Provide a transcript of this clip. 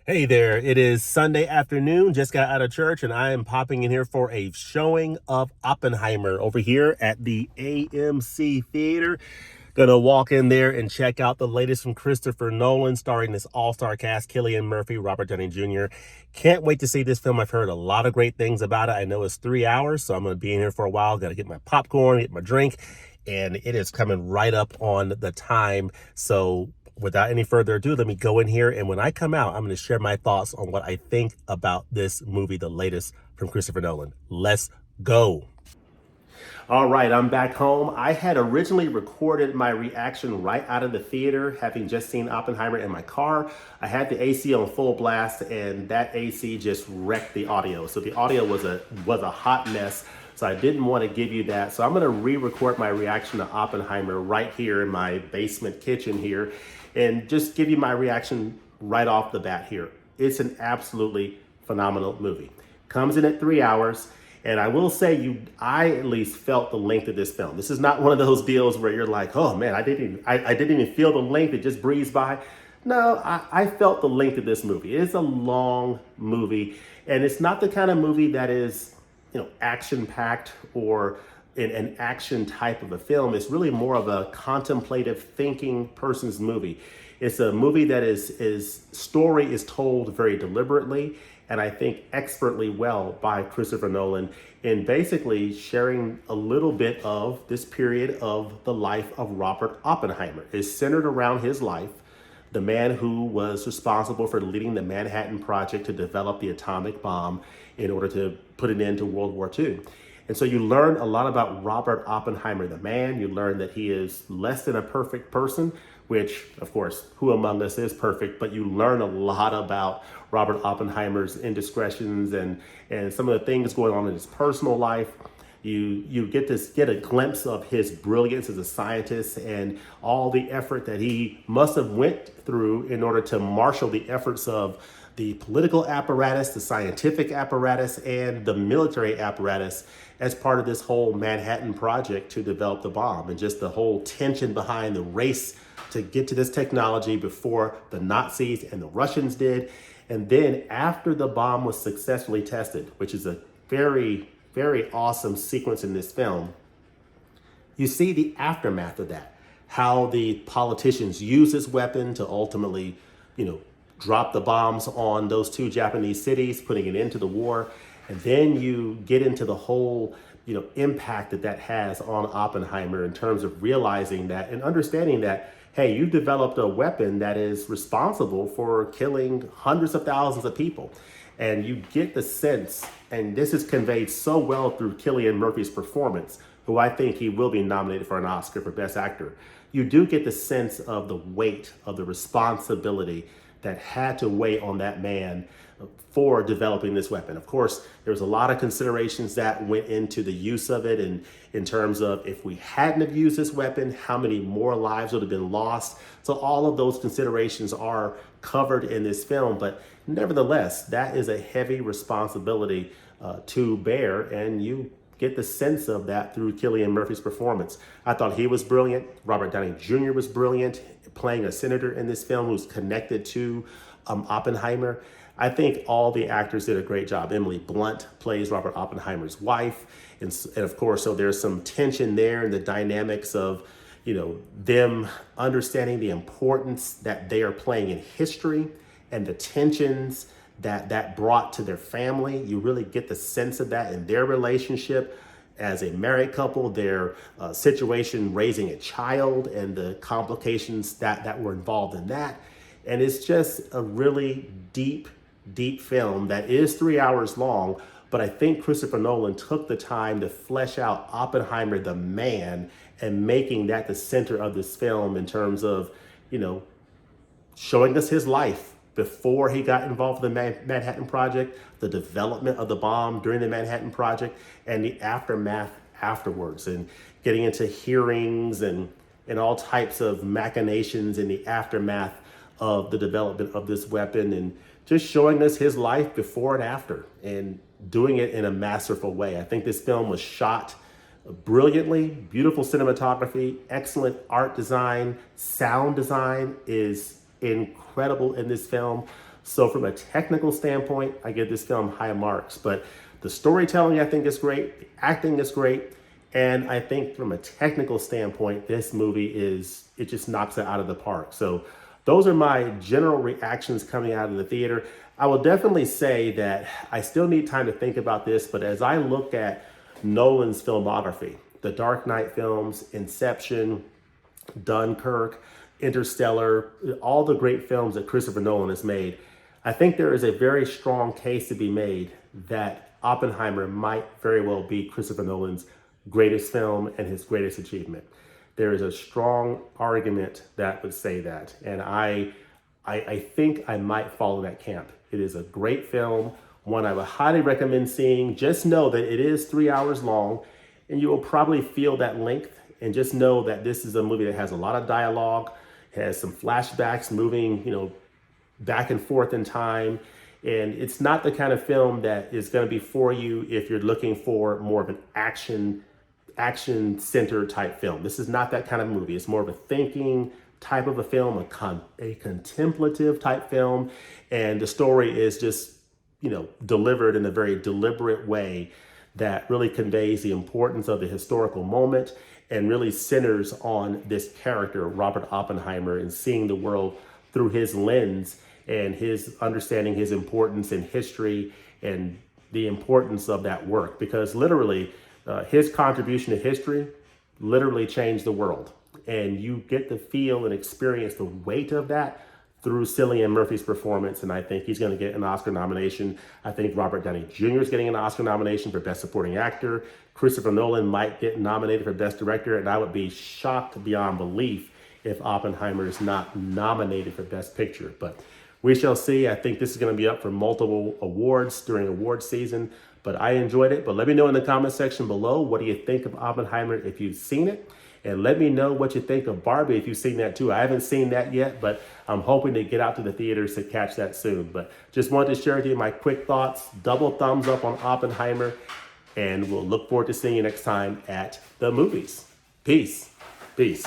Hey there, it is Sunday afternoon, just got out of church, and I am popping in here for a showing of Oppenheimer over here at the AMC Theater. Gonna walk in there and check out the latest from Christopher Nolan, starring this all-star cast, Cillian Murphy, Robert Downey Jr. Can't wait to see this film. I've heard a lot of great things about it. I know it's 3 hours, so I'm gonna be in here for a while. Gotta get my popcorn, get my drink, and it is coming right up on the time. So without any further ado, let me go in here, and when I come out, I'm going to share my thoughts on what I think about this movie, the latest from Christopher Nolan. Let's go. All right, I'm back home. I had originally recorded my reaction right out of the theater, having just seen Oppenheimer in my car. I had the AC on full blast, and that AC just wrecked the audio. So the audio was a hot mess. So I didn't want to give you that. So I'm going to re-record my reaction to Oppenheimer right here in my basement kitchen here, and just give you my reaction right off the bat here. It's an absolutely phenomenal movie. Comes in at 3 hours. And I will say, I at least felt the length of this film. This is not one of those deals where you're like, oh man, I didn't even feel the length. It just breezed by. No, I felt the length of this movie. It's a long movie, and it's not the kind of movie that is, action-packed or an action type of a film. It's really more of a contemplative, thinking person's movie. It's a movie that is story is told very deliberately, and I think expertly well by Christopher Nolan in basically sharing a little bit of this period of the life of Robert Oppenheimer. It's centered around his life, the man who was responsible for leading the Manhattan Project to develop the atomic bomb in order to put an end to World War II. And so you learn a lot about Robert Oppenheimer, the man. You learn that he is less than a perfect person, which, of course, who among us is perfect? But you learn a lot about Robert Oppenheimer's indiscretions and some of the things going on in his personal life. You get a glimpse of his brilliance as a scientist and all the effort that he must have went through in order to marshal the efforts of the political apparatus, the scientific apparatus, and the military apparatus as part of this whole Manhattan Project to develop the bomb, and just the whole tension behind the race to get to this technology before the Nazis and the Russians did. And then after the bomb was successfully tested, which is a very, very awesome sequence in this film, you see the aftermath of that, how the politicians use this weapon to ultimately, drop the bombs on those two Japanese cities, putting an end to the war. And then you get into the whole, impact that has on Oppenheimer in terms of realizing that and understanding that, hey, you developed a weapon that is responsible for killing hundreds of thousands of people. And you get the sense, and this is conveyed so well through Cillian Murphy's performance, who I think he will be nominated for an Oscar for Best Actor. You do get the sense of the weight of the responsibility that had to weigh on that man for developing this weapon. Of course, there was a lot of considerations that went into the use of it, and in terms of if we hadn't have used this weapon, how many more lives would have been lost. So all of those considerations are covered in this film, but nevertheless, that is a heavy responsibility to bear, and you get the sense of that through Cillian Murphy's performance. I thought he was brilliant. Robert Downey Jr. was brilliant, playing a senator in this film who's connected to Oppenheimer. I think all the actors did a great job. Emily Blunt plays Robert Oppenheimer's wife. And of course, so there's some tension there in the dynamics of, them understanding the importance that they are playing in history and the tensions that brought to their family. You really get the sense of that in their relationship as a married couple, their situation raising a child and the complications that were involved in that. And it's just a really deep, deep film that is 3 hours long, but I think Christopher Nolan took the time to flesh out Oppenheimer, the man, and making that the center of this film in terms of, showing us his life before he got involved in the Manhattan Project, the development of the bomb during the Manhattan Project, and the aftermath afterwards, and getting into hearings and all types of machinations in the aftermath of the development of this weapon, and just showing us his life before and after, and doing it in a masterful way. I think this film was shot brilliantly, beautiful cinematography, excellent art design, sound design is incredible in this film. So from a technical standpoint, I give this film high marks, but the storytelling I think is great, the acting is great, and I think from a technical standpoint, this movie it just knocks it out of the park. So those are my general reactions coming out of the theater. I will definitely say that I still need time to think about this, but as I look at Nolan's filmography, the Dark Knight films, Inception, Dunkirk, Interstellar, all the great films that Christopher Nolan has made, I think there is a very strong case to be made that Oppenheimer might very well be Christopher Nolan's greatest film and his greatest achievement. There is a strong argument that would say that, and I think I might follow that camp. It is a great film, one I would highly recommend seeing. Just know that it is 3 hours long, and you will probably feel that length, and just know that this is a movie that has a lot of dialogue, has some flashbacks moving, back and forth in time. And it's not the kind of film that is going to be for you if you're looking for more of an action center type film. This is not that kind of movie. It's more of a thinking type of a film, a contemplative type film. And the story is just, delivered in a very deliberate way that really conveys the importance of the historical moment and really centers on this character, Robert Oppenheimer, and seeing the world through his lens and his understanding his importance in history and the importance of that work. Because literally, his contribution to history literally changed the world. And you get to feel and experience the weight of that through Cillian Murphy's performance, and I think he's going to get an Oscar nomination. I think Robert Downey Jr. is getting an Oscar nomination for Best Supporting Actor. Christopher Nolan might get nominated for Best Director, and I would be shocked beyond belief if Oppenheimer is not nominated for Best Picture. But we shall see. I think this is going to be up for multiple awards during award season, but I enjoyed it. But let me know in the comment section below, what do you think of Oppenheimer if you've seen it? And let me know what you think of Barbie if you've seen that too. I haven't seen that yet, but I'm hoping to get out to the theaters to catch that soon. But just wanted to share with you my quick thoughts. Double thumbs up on Oppenheimer, and we'll look forward to seeing you next time at the movies. Peace. Peace.